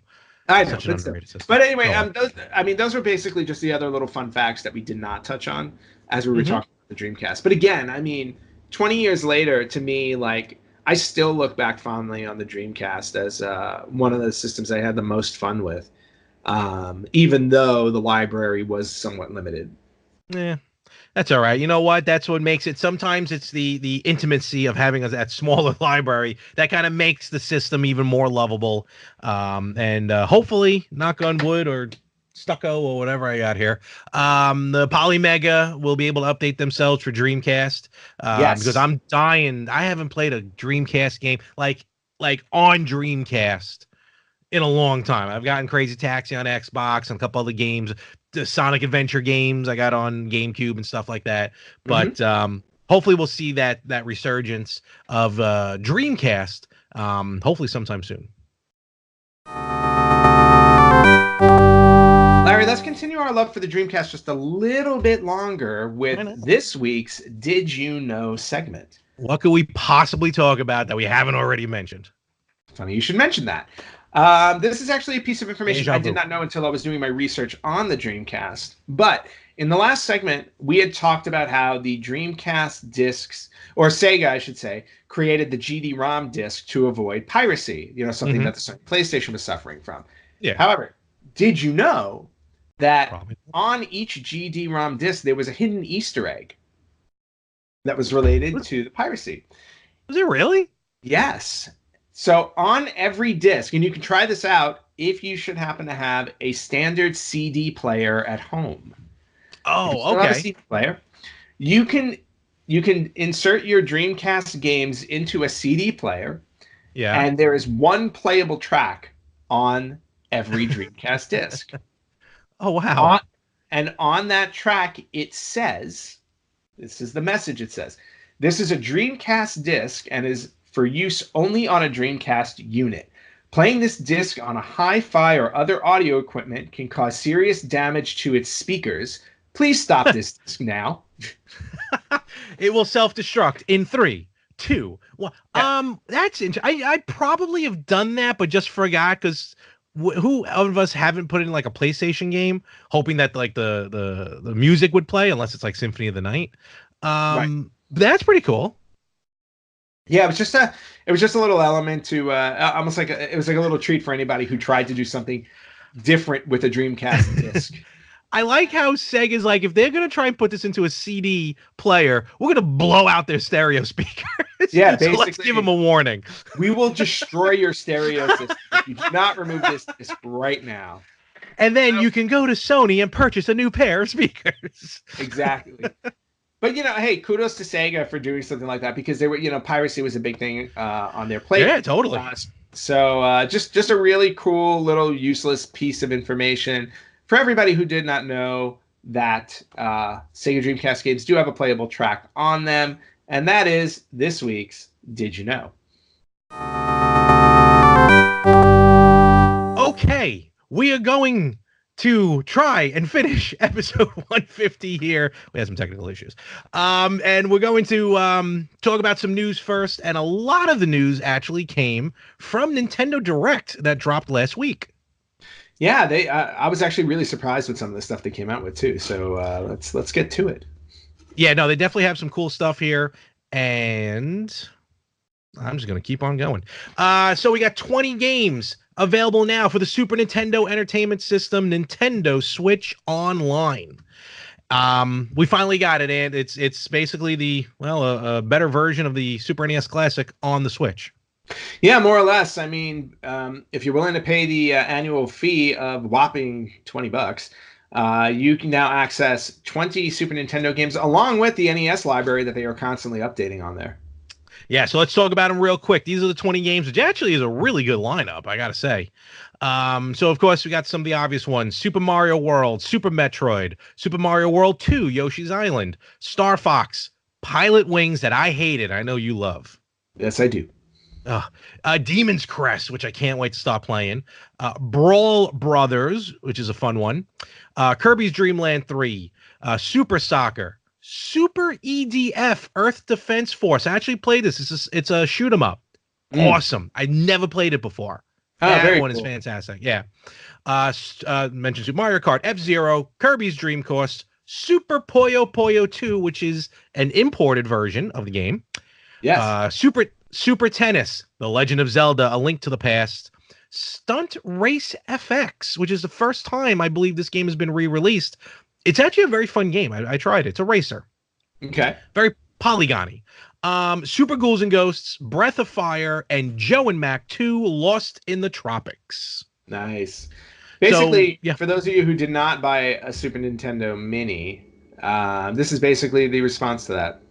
I know, Such an but still. underrated system. But anyway, Go on. those were basically just the other little fun facts that we did not touch on as we were Hmm. talking about the Dreamcast. But again, I mean, 20 years later, to me, like I still look back fondly on the Dreamcast as one of the systems I had the most fun with, even though the library was somewhat limited. Yeah. That's all right. You know what? That's what makes it. Sometimes it's the intimacy of having that smaller library that kind of makes the system even more lovable. And hopefully, knock on wood or stucco or whatever I got here, the Polymega will be able to update themselves for Dreamcast. Because Yes. I'm dying. I haven't played a Dreamcast game like on Dreamcast in a long time. I've gotten Crazy Taxi on Xbox and a couple other games, the Sonic Adventure games I got on GameCube and stuff like that. Hmm. But hopefully we'll see that resurgence of Dreamcast. Hopefully sometime soon. Larry, let's continue our love for the Dreamcast just a little bit longer with this week's Did You Know segment. What could we possibly talk about that we haven't already mentioned? Funny you should mention that. This is actually a piece of information I did not know until I was doing my research on the Dreamcast. But in the last segment, we had talked about how the Dreamcast discs, or Sega, I should say, created the GD-ROM disc to avoid piracy. You know, something that the PlayStation was suffering from. Yeah. However, did you know that Probably. on each GD-ROM disc there was a hidden Easter egg that was related to the piracy? Was it really? Yes. So on every disc, and you can try this out if you should happen to have a standard CD player at home. If you Oh, still have a okay. CD player, you can insert your Dreamcast games into a CD player, Yeah. and there is one playable track on every Dreamcast disc. Oh, wow. And on that track, it says, this is the message it says, this is a Dreamcast disc and is for use only on a Dreamcast unit. Playing this disc on a hi-fi or other audio equipment can cause serious damage to its speakers. Please stop this disc now. It will self-destruct in 3, 2, 1. Yeah. That's interesting. I probably have done that, but just forgot because who of us haven't put in like a PlayStation game hoping that like the music would play unless it's like Symphony of the Night. Right. That's pretty cool. Yeah, it was just a little element to almost like it was like a little treat for anybody who tried to do something different with a Dreamcast disc. I like how Sega's like, if they're gonna try and put this into a CD player, we're gonna blow out their stereo speakers. Yeah, so let's give them a warning. We will destroy your stereo system if you do not remove this disc right now. And then you can go to Sony and purchase a new pair of speakers. Exactly. But hey, kudos to Sega for doing something like that because they were, piracy was a big thing on their plate. Yeah, totally. So just a really cool little useless piece of information for everybody who did not know that Sega Dreamcast games do have a playable track on them, and that is this week's Did You Know? Okay, we are going to try and finish episode 150 here. We had some technical issues. And we're going to talk about some news first. And a lot of the news actually came from Nintendo Direct that dropped last week. Yeah, they. I was actually really surprised with some of the stuff they came out with too. So let's get to it. Yeah, no, they definitely have some cool stuff here. And I'm just going to keep on going. So we got 20 games available now for the Super Nintendo Entertainment System, Nintendo Switch Online. We finally got it, and it's basically a better version of the Super NES Classic on the Switch. Yeah, more or less. I mean, if you're willing to pay the annual fee of whopping $20, you can now access 20 Super Nintendo games along with the NES library that they are constantly updating on there. Yeah, so let's talk about them real quick. These are the 20 games, which actually is a really good lineup, I gotta say. So of course we got some of the obvious ones: Super Mario World, Super Metroid, Super Mario World 2, Yoshi's Island, Star Fox, Pilot Wings that I hated. I know you love. Yes, I do. Demon's Crest, which I can't wait to stop playing. Brawl Brothers, which is a fun one. Kirby's Dream Land 3, Super Soccer, Super EDF, Earth Defense Force. I actually played this. It's a shoot 'em up. Awesome. I never played it before. That one is fantastic. Yeah. Mentioned Super Mario Kart, F-Zero, Kirby's Dream Course, Super Puyo Puyo 2, which is an imported version of the game. Yes. Super Tennis, The Legend of Zelda, A Link to the Past, Stunt Race FX, which is the first time I believe this game has been re-released. It's actually a very fun game. I tried it. It's a racer. Okay. Very polygony. Super Ghouls and Ghosts, Breath of Fire, and Joe and Mac 2, Lost in the Tropics. Nice. Basically, so, yeah. For those of you who did not buy a Super Nintendo Mini, this is basically the response to that.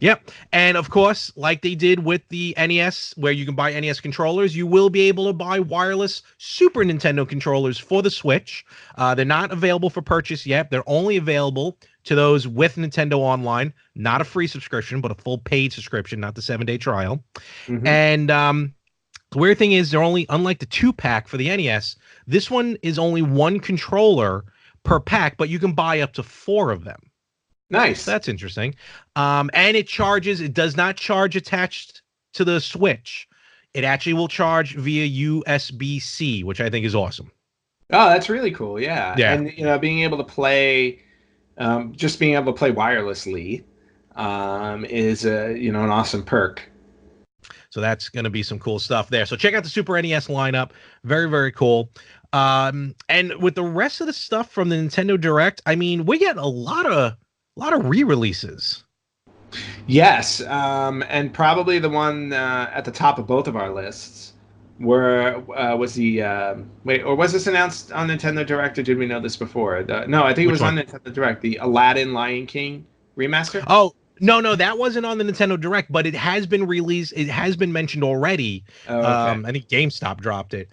Yep. And of course, like they did with the NES, where you can buy NES controllers, you will be able to buy wireless Super Nintendo controllers for the Switch. They're not available for purchase yet. They're only available to those with Nintendo Online. Not a free subscription, but a full paid subscription, not the 7-day trial. Mm-hmm. And the weird thing is, they're only, unlike the 2-pack for the NES, this one is only one controller per pack, but you can buy up to 4 of them. Nice. So that's interesting. And it does not charge attached to the Switch. It actually will charge via USB-C, which I think is awesome. Oh, that's really cool. Yeah. Yeah. And, being able to play, just being able to play wirelessly is, an awesome perk. So that's going to be some cool stuff there. So check out the Super NES lineup. Very, very cool. And with the rest of the stuff from the Nintendo Direct, I mean, we get a lot of re-releases. Yes, and probably the one at the top of both of our lists was the or was this announced on Nintendo Direct, or did we know this before? No, I think it was on Nintendo Direct, the Aladdin Lion King remaster. Oh, no, that wasn't on the Nintendo Direct, but it has been released. It has been mentioned already. Oh, okay. I think GameStop dropped it.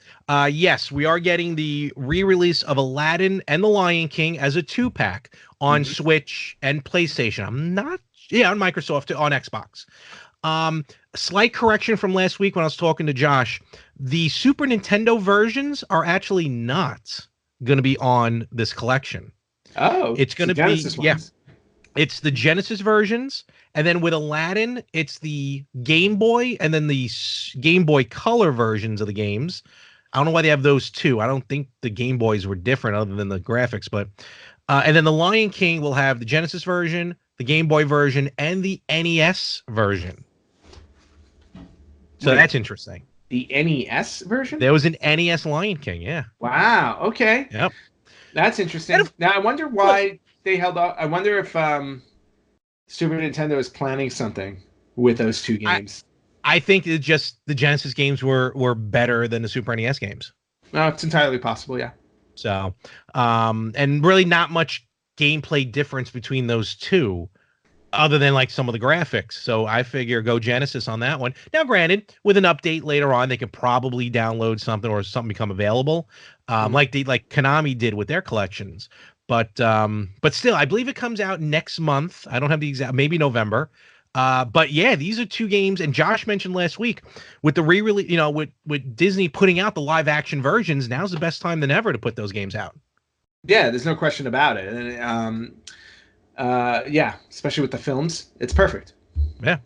Yes, we are getting the re-release of Aladdin and the Lion King as a 2-pack on Switch and PlayStation. On Microsoft, on Xbox. Slight correction from last week when I was talking to Josh. The Super Nintendo versions are actually not going to be on this collection. Oh, it's going to be ones. Yeah. It's the Genesis versions, and then with Aladdin, it's the Game Boy, and then the Game Boy Color versions of the games. I don't know why they have those two. I don't think the Game Boys were different other than the graphics, but and then the Lion King will have the Genesis version, the Game Boy version, and the NES version. So that's interesting. The NES version? There was an NES Lion King, yeah. Wow. Okay. Yep. That's interesting. Now I wonder why they held off. I wonder if Super Nintendo is planning something with those two games. I think it's just the Genesis games were better than the Super NES games. No, it's entirely possible, yeah. So, and really not much gameplay difference between those two, other than like some of the graphics. So I figure go Genesis on that one. Now, granted, with an update later on, they could probably download something or something become available, like Konami did with their collections. But still, I believe it comes out next month. I don't have the exact, maybe November. But yeah, these are two games, and Josh mentioned last week with the re-release, with Disney putting out the live action versions, now's the best time than ever to put those games out. Yeah, there's no question about it. And yeah, especially with the films, it's perfect. Yeah.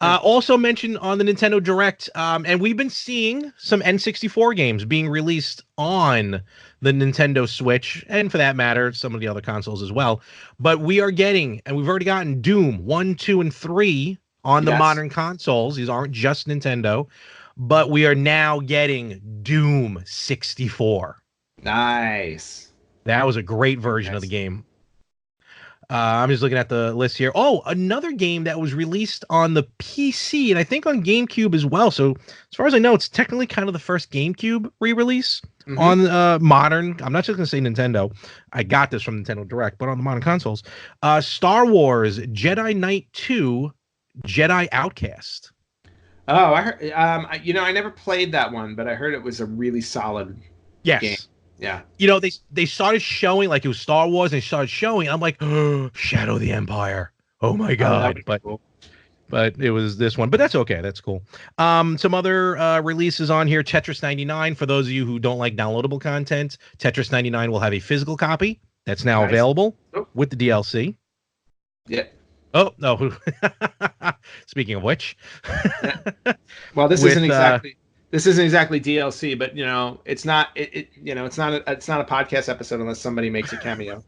Yeah. Also mentioned on the Nintendo Direct, and we've been seeing some N64 games being released on the Nintendo Switch, and for that matter, some of the other consoles as well. But we are getting, and we've already gotten Doom 1, 2, and 3 on the Yes. modern consoles. These aren't just Nintendo, but we are now getting Doom 64. Nice. That was a great version of the Nice. game. I'm just looking at the list here. Oh, another game that was released on the PC and I think on GameCube as well. So as far as I know, it's technically kind of the first GameCube re-release Mm-hmm. on modern. I'm not just going to say Nintendo. I got this from Nintendo Direct, but on the modern consoles. Star Wars Jedi Knight 2 Jedi Outcast. Oh, I heard. I never played that one, but I heard it was a really solid game. Yes. Yeah. They started showing like it was Star Wars. And they started showing. I'm like, oh, Shadow of the Empire. Oh my Oh, that would god! be But cool. it was this one. But that's okay. That's cool. Some other releases on here. Tetris 99. For those of you who don't like downloadable content, Tetris 99 will have a physical copy that's now Nice. available Oh, with the DLC. yeah. Oh no! Speaking of which, Yeah. Well, with this isn't exactly DLC, but it's not it's not a podcast episode unless somebody makes a cameo.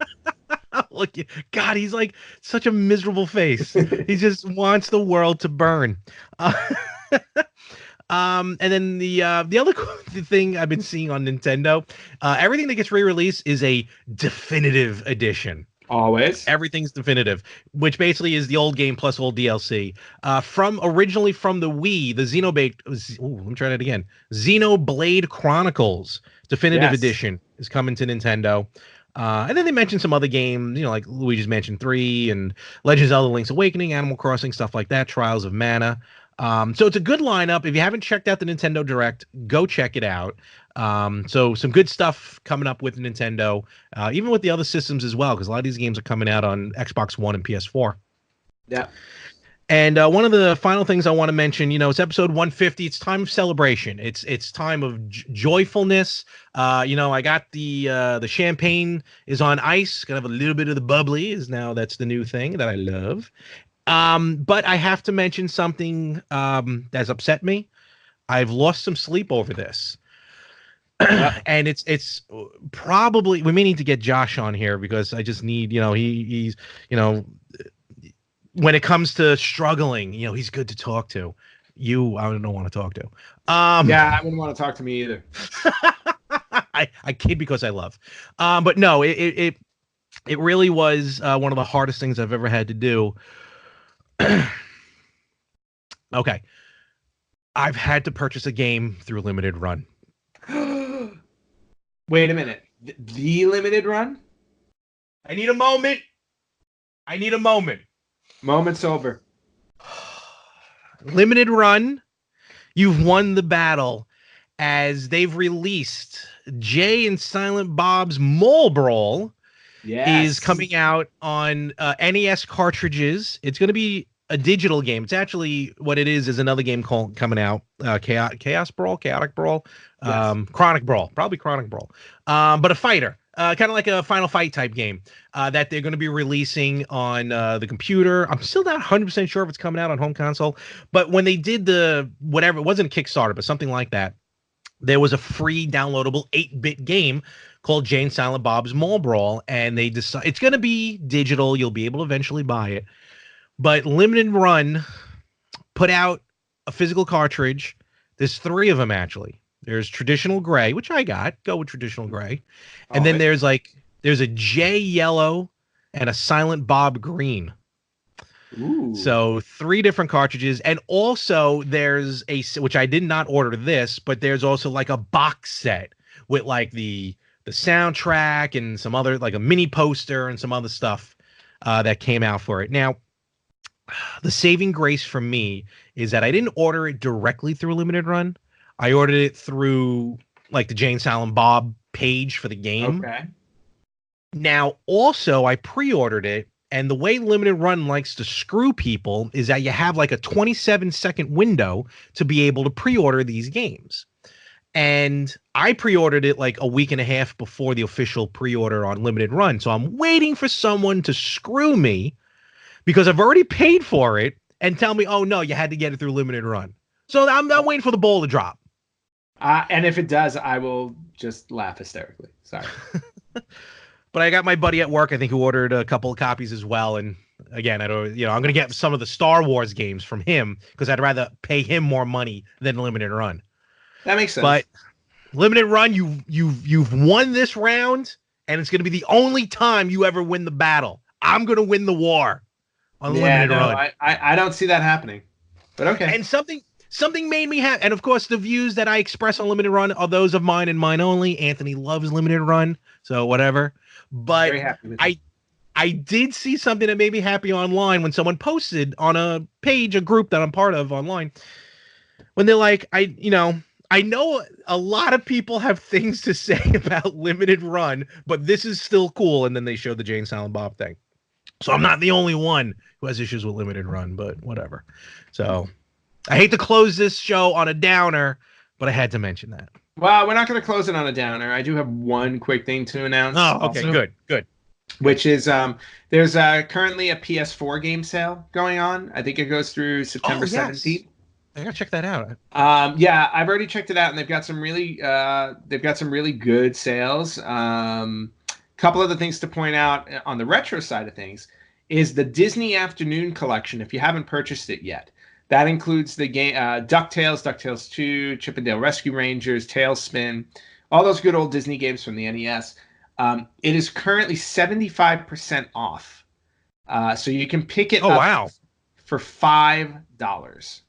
look, God, he's like such a miserable face. He just wants the world to burn. Uh, and then the other thing I've been seeing on Nintendo, everything that gets re-released is a definitive edition. Always. Everything's definitive, which basically is the old game plus old DLC. From originally from the Wii, the Xenoblade. Let me try that again. Xenoblade Chronicles Definitive Yes. Edition is coming to Nintendo. And then they mentioned some other games, like Luigi's Mansion 3 and Legends of Zelda Link's Awakening, Animal Crossing, stuff like that, Trials of Mana. So it's a good lineup. If you haven't checked out the Nintendo Direct, go check it out. So some good stuff coming up with Nintendo, even with the other systems as well, because a lot of these games are coming out on Xbox One and PS4. Yeah. And one of the final things I want to mention, it's episode 150. It's time of celebration. It's time of joyfulness. I got the champagne is on ice. Gonna have a little bit of the bubbly. That's the new thing that I love. But I have to mention something that's upset me. I've lost some sleep over this. And it's probably we may need to get Josh on here because I just need, he's when it comes to struggling, he's good to talk to. I don't want to talk to. Yeah, I wouldn't want to talk to me either. I kid because I love. But no, it really was one of the hardest things I've ever had to do. Okay. I've had to purchase a game through limited run. Wait a minute. The limited run? I need a moment. Moment's over. Limited run. You've won the battle as they've released Jay and Silent Bob's Mole Brawl. Yes. Is coming out on NES cartridges. It's going to be a digital game. It's actually what it is another game coming out. Chaos Brawl, Chaotic Brawl, Yes. Chronic Brawl, probably Chronic Brawl. But a fighter, kind of like a Final Fight type game that they're going to be releasing on the computer. I'm still not 100% sure if it's coming out on home console. But when they did it wasn't a Kickstarter, but something like that. There was a free downloadable 8-bit game called Jay and Silent Bob's Mole Brawl, and they decide it's going to be digital. You'll be able to eventually buy it. But Limited Run put out a physical cartridge. There's 3 of them, actually. There's Traditional Gray, which I got. Go with Traditional Gray. And then there's a Jay Yellow and a Silent Bob Green. Ooh. So 3 different cartridges. And also there's which I did not order this, but there's also like a box set with like the soundtrack and some other, like a mini poster and some other stuff that came out for it. Now, the saving grace for me is that I didn't order it directly through Limited Run. I ordered it through like the Jay and Silent Bob page for the game. Okay. Now, also, I pre-ordered it, and the way Limited Run likes to screw people is that you have like a 27-second window to be able to pre-order these games. And I pre-ordered it like a week and a half before the official pre-order on limited run. So I'm waiting for someone to screw me because I've already paid for it and tell me, oh no, you had to get it through limited run. So I'm waiting for the ball to drop. And if it does, I will just laugh hysterically. Sorry. But I got my buddy at work, I think, who ordered a couple of copies as well. And again, I'm going to get some of the Star Wars games from him because I'd rather pay him more money than limited run. That makes sense. But limited run, you've won this round, and it's going to be the only time you ever win the battle. I'm going to win the war on limited run. I don't see that happening. But okay. And something made me happy. And of course, the views that I express on limited run are those of mine and mine only. Anthony loves limited run, so whatever. But very happy with I did see something that made me happy online when someone posted on a page, a group that I'm part of online, when they're like, I know a lot of people have things to say about limited run, but this is still cool. And then they showed the Jay and Silent Bob thing. So I'm not the only one who has issues with limited run, but whatever. So I hate to close this show on a downer, but I had to mention that. Well, we're not going to close it on a downer. I do have one quick thing to announce. Oh, okay, also, good. Which is there's currently a PS4 game sale going on. I think it goes through September 17th. I gotta check that out. Yeah, I've already checked it out, and they've got some really good sales. Couple of the things to point out on the retro side of things is the Disney Afternoon Collection. If you haven't purchased it yet, that includes the game DuckTales, DuckTales 2, Chip 'n Dale Rescue Rangers, Tailspin, all those good old Disney games from the NES. It is currently 75% off, so you can pick it up for $5.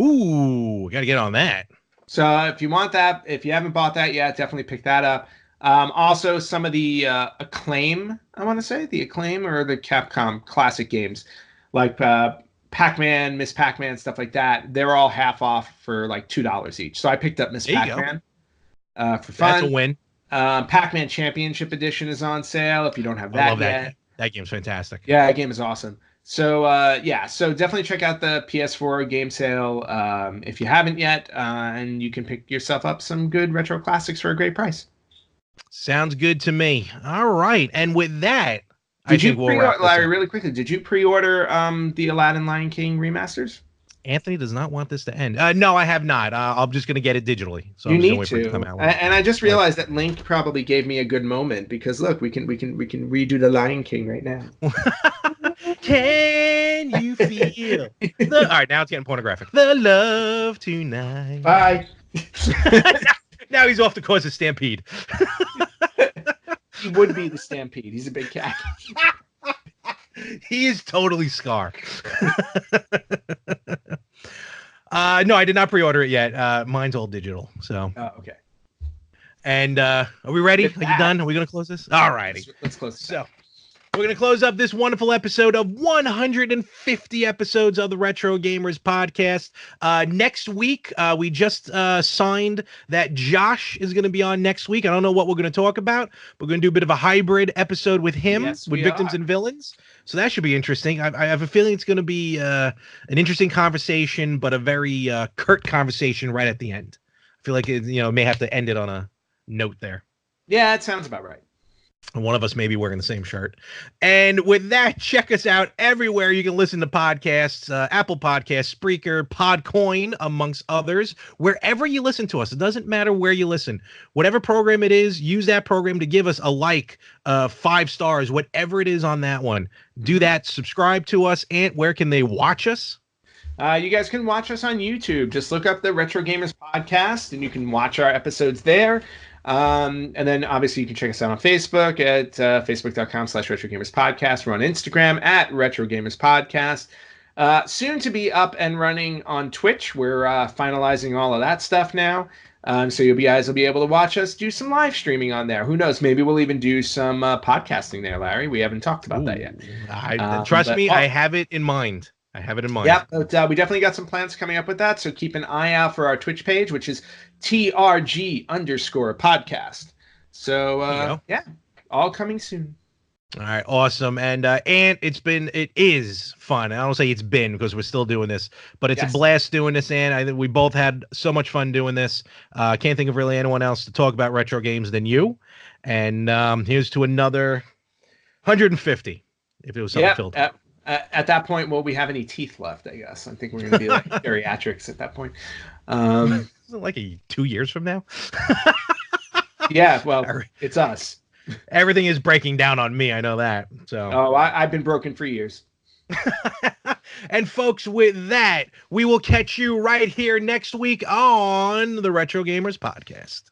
Ooh, gotta get on that. So if you want that, if you haven't bought that yet, definitely pick that up. Also, some of the Acclaim, I want to say, the Acclaim or the Capcom classic games, like Pac-Man, Miss Pac-Man, stuff like that, they're all half off for like $2 each. So I picked up Miss Pac-Man for fun. That's a win. Pac-Man Championship Edition is on sale if you don't have that yet. That game's fantastic. Yeah, that game is awesome. So, so definitely check out the PS4 game sale if you haven't yet, and you can pick yourself up some good retro classics for a great price. Sounds good to me. All right, and with that, Larry, really quickly, did you pre-order the Aladdin Lion King remasters? Anthony does not want this to end. No, I have not. I'm just going to get it digitally. So you need to. And I just realized that Link probably gave me a good moment because look, we can redo the Lion King right now. Can you feel? All right, now it's getting pornographic. The love tonight. Bye. Now he's off to cause a stampede. He would be the stampede. He's a big cat. He is totally Scar. No, I did not pre-order it yet. Mine's all digital. So. Okay. And are we ready? Are you done? Are we going to close this? All righty. Let's close this. So. We're going to close up this wonderful episode of 150 episodes of the Retro Gamers podcast. Next week, we just signed that Josh is going to be on next week. I don't know what we're going to talk about. We're going to do a bit of a hybrid episode with him, with Victims and Villains. So that should be interesting. I have a feeling it's going to be an interesting conversation, but a very curt conversation right at the end. I feel like it, may have to end it on a note there. Yeah, it sounds about right. And one of us may be wearing the same shirt. And with that, check us out everywhere you can listen to podcasts, Apple Podcasts, Spreaker, Podcoin, amongst others. Wherever you listen to us, it doesn't matter where you listen. Whatever program it is, use that program to give us a like, 5 stars, whatever it is on that one. Do that. Subscribe to us. And where can they watch us? You guys can watch us on YouTube. Just look up the Retro Gamers podcast, and you can watch our episodes there. And then obviously you can check us out on Facebook at facebook.com/RetroGamersPodcast. We're on Instagram at RetroGamersPodcast. Soon to be up and running on Twitch. We're finalizing all of that stuff now. So you guys will be able to watch us do some live streaming on there. Who knows? Maybe we'll even do some podcasting there, Larry. We haven't talked about that yet. Trust me, I have it in mind. Yep, but we definitely got some plans coming up with that. So keep an eye out for our Twitch page, which is TRG_podcast. So yeah, all coming soon. All right, awesome. And it is fun. I don't say it's been because we're still doing this, but it's a Yes. blast doing this. And I think we both had so much fun doing this. Can't think of really anyone else to talk about retro games than you. And here's to another 150 if it was something Yeah. filled. At that point, will we have any teeth left? I guess I think we're going to be like geriatrics at that point. Like 2 years from now. Yeah. Well, it's us. Everything is breaking down on me. I know that. So. Oh, I've been broken for years. And folks, with that, we will catch you right here next week on the Retro Gamers Podcast.